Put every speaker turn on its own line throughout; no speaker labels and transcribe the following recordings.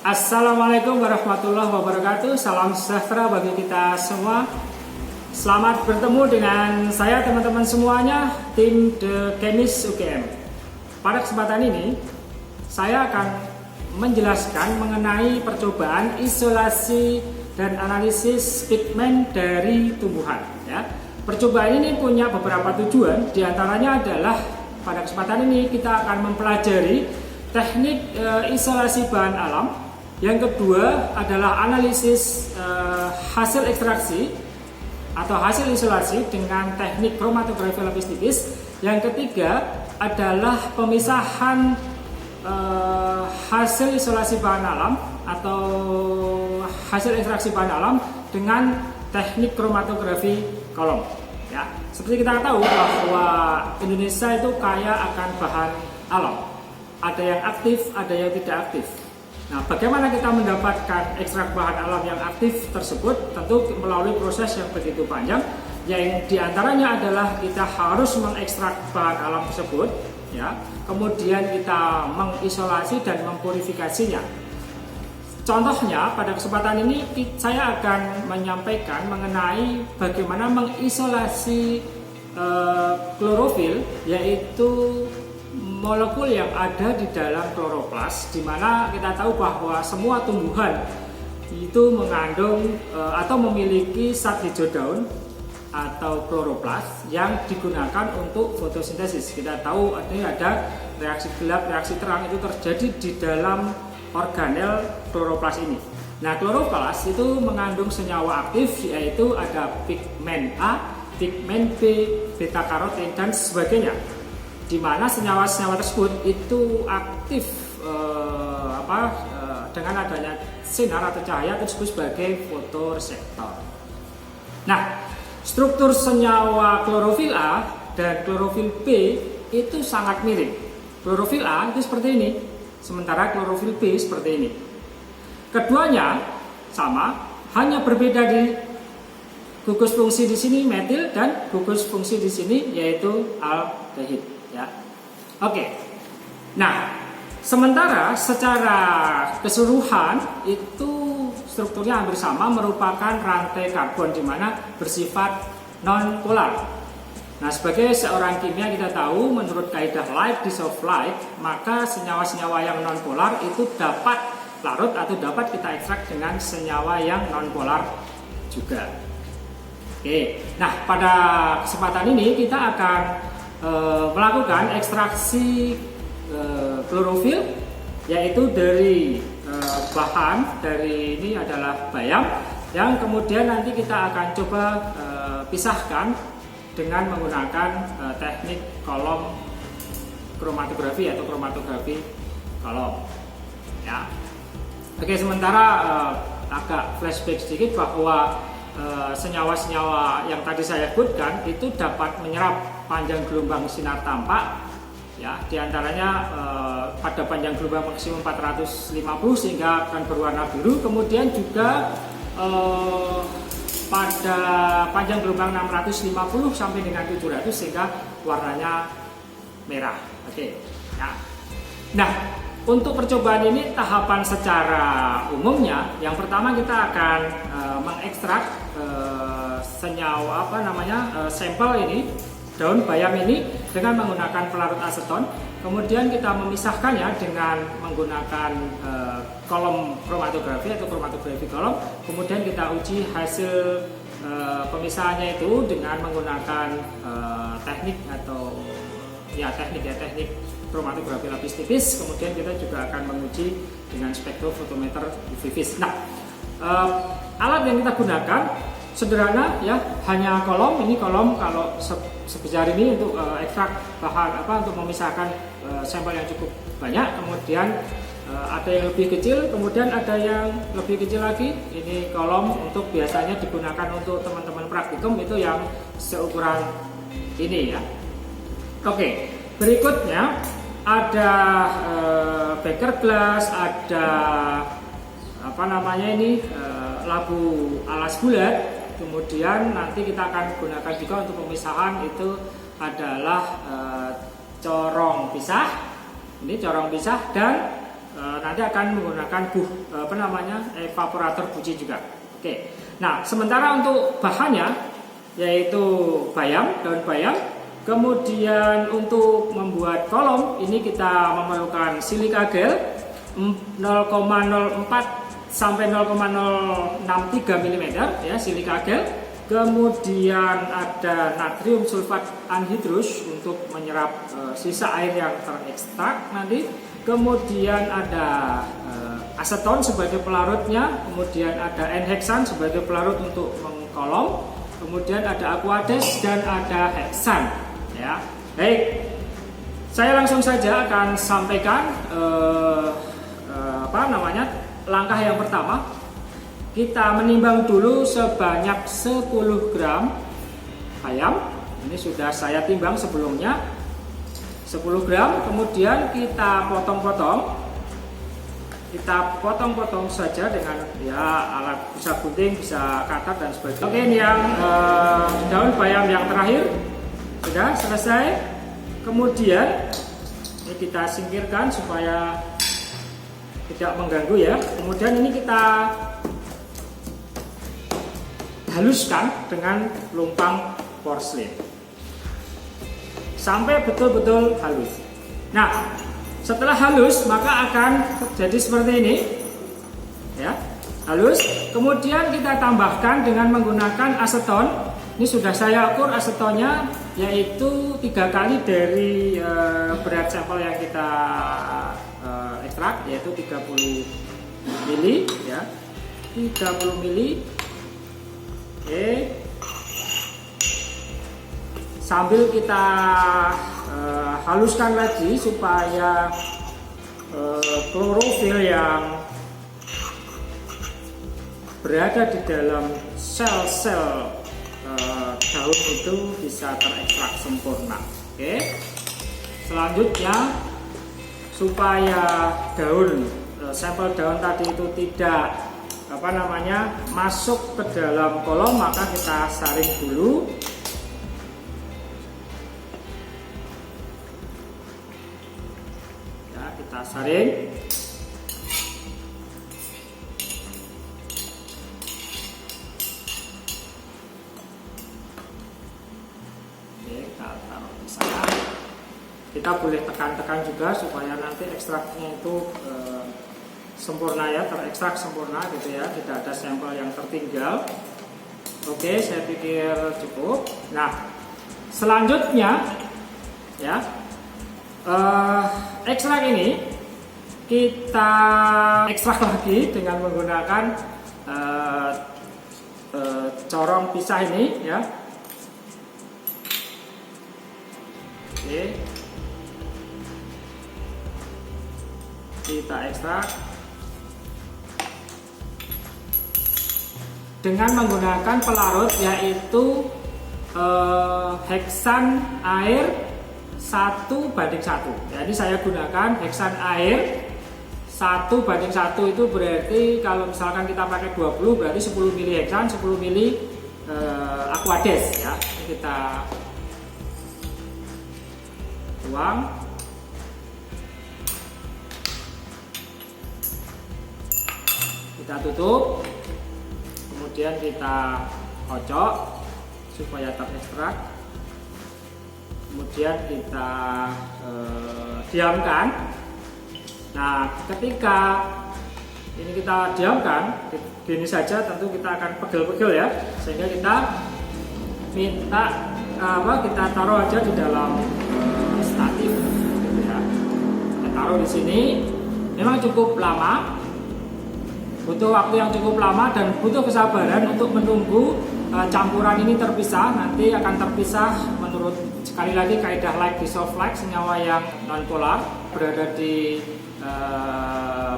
Assalamualaikum warahmatullahi wabarakatuh. Salam sejahtera bagi kita semua. Selamat bertemu dengan saya teman-teman semuanya, tim The Chemist UGM. Pada kesempatan ini saya akan menjelaskan mengenai percobaan isolasi dan analisis pigmen dari tumbuhan ya. Percobaan ini punya beberapa tujuan, diantaranya adalah pada kesempatan ini kita akan mempelajari teknik isolasi bahan alam. Yang kedua adalah analisis hasil ekstraksi atau hasil isolasi dengan teknik kromatografi lapis tipis. Yang ketiga adalah pemisahan hasil isolasi bahan alam atau hasil ekstraksi bahan alam dengan teknik kromatografi kolom. Ya, seperti kita tahu bahwa Indonesia itu kaya akan bahan alam. Ada yang aktif, ada yang tidak aktif. Nah, bagaimana kita mendapatkan ekstrak bahan alam yang aktif tersebut? Tentu melalui proses yang begitu panjang, yang diantaranya adalah kita harus mengekstrak bahan alam tersebut, ya. Kemudian kita mengisolasi dan mempurifikasinya. Contohnya, pada kesempatan ini saya akan menyampaikan mengenai bagaimana mengisolasi klorofil, yaitu molekul yang ada di dalam kloroplas, di mana kita tahu bahwa semua tumbuhan itu mengandung atau memiliki zat hijau daun atau kloroplas yang digunakan untuk fotosintesis. Kita tahu ada reaksi gelap, reaksi terang itu terjadi di dalam organel kloroplas ini. Nah, kloroplas itu mengandung senyawa aktif, yaitu ada pigmen A, pigmen B, beta karoten dan sebagainya, di mana senyawa-senyawa tersebut itu aktif dengan adanya sinar atau cahaya disebut sebagai fotoreseptor. Nah, struktur senyawa klorofil A dan klorofil B itu sangat mirip. Klorofil A itu seperti ini, sementara klorofil B seperti ini. Keduanya sama, hanya berbeda di gugus fungsi di sini metil dan gugus fungsi di sini yaitu aldehid. Ya, oke. Nah, sementara secara keseluruhan itu strukturnya hampir sama, merupakan rantai karbon di mana bersifat non polar. Nah, sebagai seorang kimia kita tahu menurut kaidah light dissolve light, maka senyawa-senyawa yang non polar itu dapat larut atau dapat kita ekstrak dengan senyawa yang non polar juga. Oke. Nah, pada kesempatan ini kita akan melakukan ekstraksi klorofil, yaitu dari bahan dari ini adalah bayam, yang kemudian nanti kita akan coba pisahkan dengan menggunakan teknik kolom kromatografi atau kromatografi kolom. Ya. Oke, sementara agak flashback sedikit bahwa senyawa-senyawa yang tadi saya sebutkan itu dapat menyerap panjang gelombang sinar tampak, ya, diantaranya pada panjang gelombang maksimum 450 sehingga akan berwarna biru, kemudian juga pada panjang gelombang 650 sampai dengan 700 sehingga warnanya merah. Oke, ya. Nah, untuk percobaan ini tahapan secara umumnya, yang pertama kita akan mengekstrak senyawa sampel ini, daun bayam ini dengan menggunakan pelarut aseton. Kemudian kita memisahkannya dengan menggunakan kolom kromatografi atau kromatografi kolom. Kemudian kita uji hasil pemisahannya itu dengan menggunakan teknik kromatografi lapis tipis. Kemudian kita juga akan menguji dengan spektrofotometer UV vis. Nah, alat yang kita gunakan sederhana, ya, hanya kolom. Ini kolom kalau sebesar ini untuk ekstrak bahan untuk memisahkan sampel yang cukup banyak. Kemudian ada yang lebih kecil, kemudian ada yang lebih kecil lagi. Ini kolom untuk biasanya digunakan untuk teman-teman praktikum, itu yang seukuran ini, ya. Oke, berikutnya ada beker glass, ada labu alas bulat. Kemudian nanti kita akan gunakan juga untuk pemisahan, itu adalah corong pisah. Ini corong pisah dan nanti akan menggunakan evaporator buji juga. Oke. Nah, sementara untuk bahannya yaitu daun bayam. Kemudian untuk membuat kolom ini kita memerlukan silika gel 0,04 sampai 0,063 mm ya, silika gel. Kemudian ada natrium sulfat anhidrus untuk menyerap sisa air yang terekstrak nanti. Kemudian ada aseton sebagai pelarutnya, kemudian ada N-heksan sebagai pelarut untuk mengkolom, kemudian ada aquades dan ada heksan. Ya, baik. Saya langsung saja akan sampaikan langkah yang pertama. Kita menimbang dulu sebanyak 10 gram bayam. Ini sudah saya timbang sebelumnya. 10 gram, kemudian kita potong-potong. Kita potong-potong saja dengan alat bisa gunting, bisa cutter dan sebagainya. Oke, ini yang daun bayam yang terakhir sudah selesai. Kemudian ini kita singkirkan supaya tidak mengganggu ya. Kemudian ini kita haluskan dengan lumpang porselin sampai betul-betul halus. Nah, setelah halus maka akan jadi seperti ini ya, halus. Kemudian kita tambahkan dengan menggunakan aseton. Ini sudah saya ukur asetonnya, yaitu 3 kali dari berat sampel yang kita ekstrak, yaitu 30 mili ya, 30 mili. Oke, sambil kita haluskan lagi supaya klorofil yang berada di dalam sel-sel daun itu bisa terekstrak sempurna. Oke, selanjutnya supaya sampel daun tadi itu tidak masuk ke dalam kolom, maka kita saring dulu. Ya, kita saring. Oke, kita taruh di sana. Kita boleh tekan-tekan juga supaya nanti ekstraknya itu sempurna ya, terekstrak sempurna gitu ya, tidak ada sampel yang tertinggal. Oke, saya pikir cukup. Nah, selanjutnya ya, ekstrak ini kita ekstrak lagi dengan menggunakan corong pisah ini ya. Oke, kita ekstrak dengan menggunakan pelarut, yaitu heksan air 1:1. Jadi saya gunakan heksan air 1:1, itu berarti kalau misalkan kita pakai 20 berarti 10 mili heksan, 10 mili aquades ya. Ini kita tuang. Kita tutup. Kemudian kita kocok supaya terekstrak. Kemudian kita diamkan. Nah, ketika ini kita diamkan gini saja, tentu kita akan pegel-pegel ya, sehingga kita minta kita taruh aja di dalam statif gitu ya. Kita taruh di sini. Memang cukup lama, butuh waktu yang cukup lama dan butuh kesabaran untuk menunggu campuran ini terpisah. Nanti akan terpisah menurut, sekali lagi, kaidah like dissolve like. Senyawa yang non polar berada di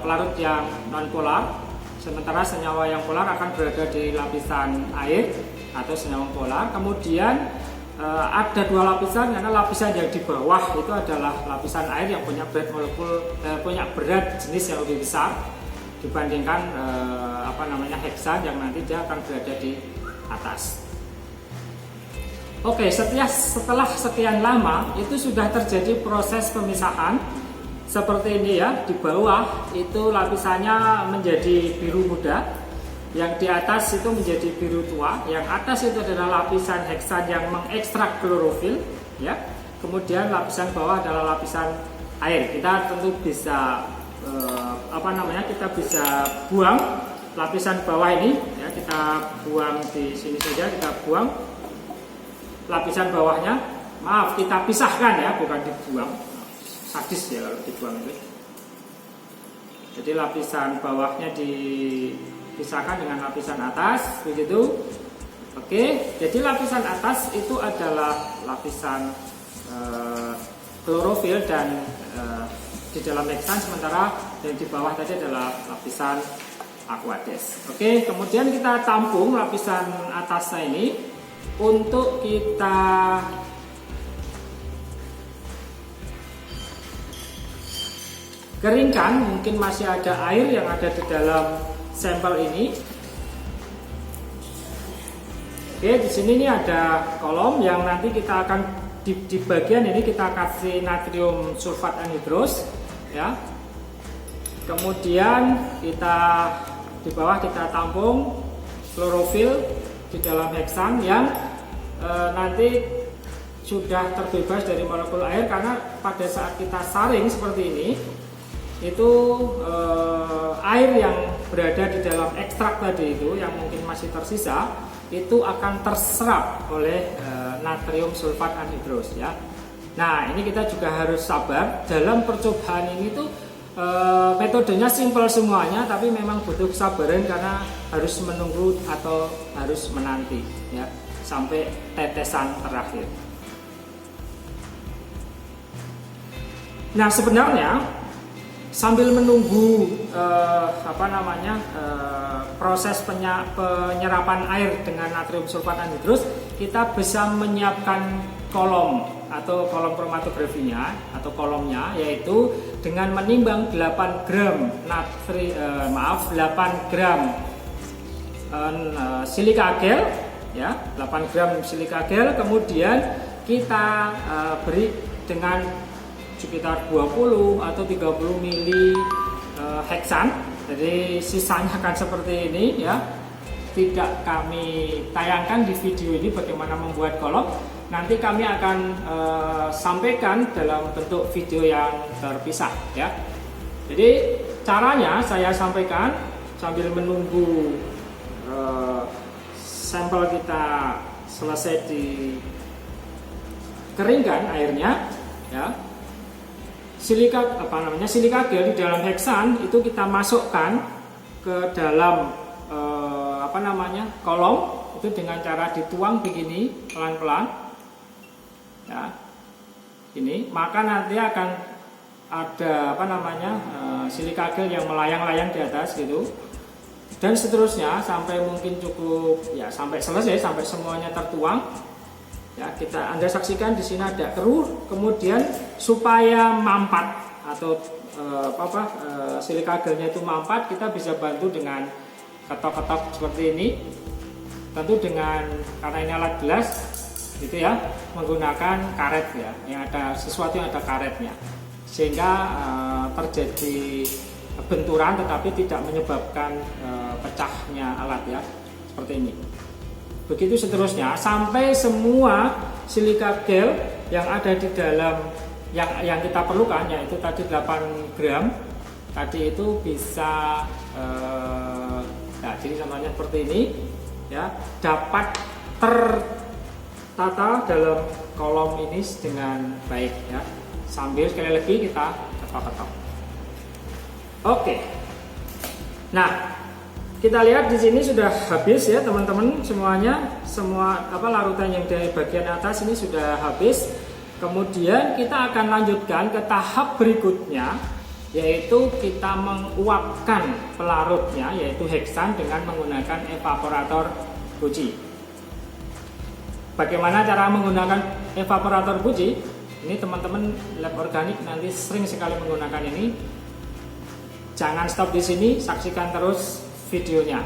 pelarut yang non polar, sementara senyawa yang polar akan berada di lapisan air atau senyawa polar. Kemudian ada dua lapisan, karena lapisan yang di bawah itu adalah lapisan air yang punya berat molekul, punya berat jenis yang lebih besar dibandingkan heksan yang nanti dia akan berada di atas. Oke, setelah sekian lama itu sudah terjadi proses pemisahan seperti ini ya. Di bawah itu lapisannya menjadi biru muda, yang di atas itu menjadi biru tua. Yang atas itu adalah lapisan heksan yang mengekstrak klorofil ya. Kemudian lapisan bawah adalah lapisan air. Kita tentu bisa kita bisa buang lapisan bawah ini ya, kita buang di sini saja, kita buang lapisan bawahnya. Maaf, kita pisahkan ya, bukan dibuang. Sadis ya kalau dibuang itu. Jadi lapisan bawahnya dipisahkan dengan lapisan atas, begitu. Oke, jadi lapisan atas itu adalah lapisan klorofil dan di dalam heksan, sementara yang di bawah tadi adalah lapisan aqueous. Oke, kemudian kita tampung lapisan atasnya ini untuk kita keringkan. Mungkin masih ada air yang ada di dalam sampel ini. Oke, di sini nih ada kolom yang nanti kita akan di bagian ini kita kasih natrium sulfat anhidros ya. Kemudian kita di bawah kita tampung klorofil di dalam heksan yang nanti sudah terbebas dari molekul air, karena pada saat kita saring seperti ini itu air yang berada di dalam ekstrak tadi itu yang mungkin masih tersisa itu akan terserap oleh natrium sulfat anhidros ya. Nah, ini kita juga harus sabar dalam percobaan ini tuh. Metodenya simpel semuanya, tapi memang butuh kesabaran karena harus menunggu atau harus menanti ya sampai tetesan terakhir. Nah, sebenarnya sambil menunggu proses penyerapan air dengan natrium sulfat anhidros, kita bisa menyiapkan kolom atau kolom kromatografinya atau kolomnya, yaitu dengan menimbang 8 gram 8 gram silika gel ya, 8 gram silika gel, kemudian kita beri dengan sekitar 20 atau 30 mili heksan. Jadi sisanya akan seperti ini ya. Tidak kami tayangkan di video ini bagaimana membuat kolom. Nanti kami akan sampaikan dalam bentuk video yang terpisah ya. Jadi caranya saya sampaikan sambil menunggu sampel kita selesai dikeringkan airnya ya. Silika gel di dalam heksan itu kita masukkan ke dalam kolom itu dengan cara dituang begini pelan-pelan ya, ini maka nanti akan ada silika gel yang melayang-layang di atas gitu, dan seterusnya sampai mungkin cukup ya, sampai selesai, sampai semuanya tertuang ya. Anda saksikan di sini ada keruh, kemudian supaya mampat atau silika gelnya itu mampat, kita bisa bantu dengan ketok-ketok seperti ini, tentu dengan karena ini alat gelas gitu ya, menggunakan karet ya, yang ada sesuatu yang ada karetnya, sehingga terjadi benturan tetapi tidak menyebabkan pecahnya alat ya, seperti ini. Begitu seterusnya sampai semua silika gel yang ada di dalam yang kita perlukan, yaitu tadi 8 gram tadi itu bisa jadi contohnya seperti ini ya, dapat tertata dalam kolom ini dengan baik ya, sambil sekali lagi kita ketok-ketok. Oke. Nah, kita lihat di sini sudah habis ya teman-teman, semuanya, semua larutan yang dari bagian atas ini sudah habis. Kemudian kita akan lanjutkan ke tahap berikutnya, yaitu kita menguapkan pelarutnya, yaitu heksan dengan menggunakan evaporator buji. Bagaimana cara menggunakan evaporator buji? Ini teman-teman lab organik nanti sering sekali menggunakan ini. Jangan stop di sini, saksikan terus videonya.